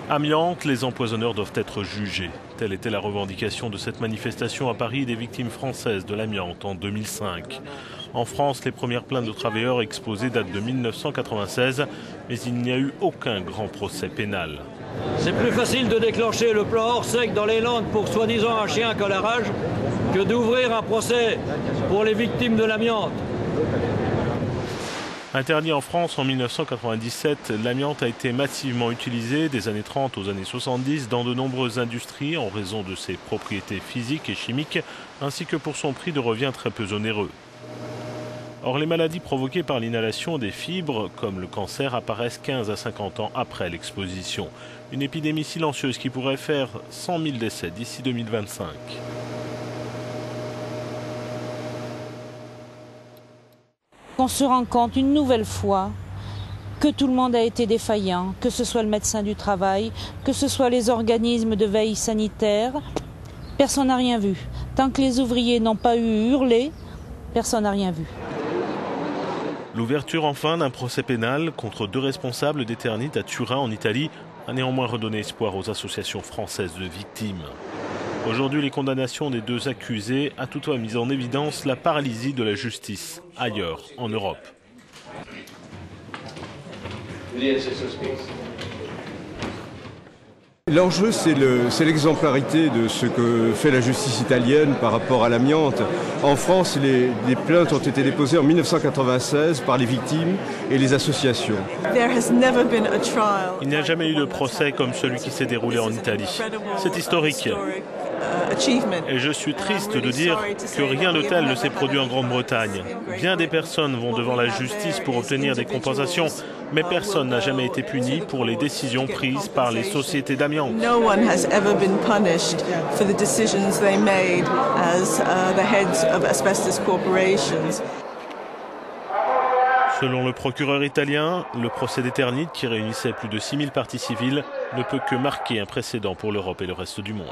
Amiante, les empoisonneurs doivent être jugés. Telle était la revendication de cette manifestation à Paris des victimes françaises de l'amiante en 2005. En France, les premières plaintes de travailleurs exposées datent de 1996, mais il n'y a eu aucun grand procès pénal. C'est plus facile de déclencher le plan hors sec dans les Landes pour soi-disant un chien qu'à la rage que d'ouvrir un procès pour les victimes de l'amiante. Interdit en France en 1997, l'amiante a été massivement utilisée des années 30 aux années 70 dans de nombreuses industries en raison de ses propriétés physiques et chimiques ainsi que pour son prix de revient très peu onéreux. Or, les maladies provoquées par l'inhalation des fibres, comme le cancer, apparaissent 15 à 50 ans après l'exposition. Une épidémie silencieuse qui pourrait faire 100 000 décès d'ici 2025. On se rend compte une nouvelle fois que tout le monde a été défaillant, que ce soit le médecin du travail, que ce soit les organismes de veille sanitaire. Personne n'a rien vu. Tant que les ouvriers n'ont pas eu hurlé, personne n'a rien vu. L'ouverture enfin d'un procès pénal contre 2 responsables d'Eternit à Turin en Italie a néanmoins redonné espoir aux associations françaises de victimes. Aujourd'hui, les condamnations des 2 accusés a toutefois mis en évidence la paralysie de la justice ailleurs en Europe. L'enjeu, c'est l'exemplarité de ce que fait la justice italienne par rapport à l'amiante. En France, les plaintes ont été déposées en 1996 par les victimes et les associations. Il n'y a jamais eu de procès comme celui qui s'est déroulé en Italie. C'est historique. Et je suis triste de dire que rien de tel ne s'est produit en Grande-Bretagne. Bien des personnes vont devant la justice pour obtenir des compensations, mais personne n'a jamais été puni pour les décisions prises par les sociétés d'amiante. Selon le procureur italien, le procès d'Eternit, qui réunissait plus de 6000 parties civiles, ne peut que marquer un précédent pour l'Europe et le reste du monde.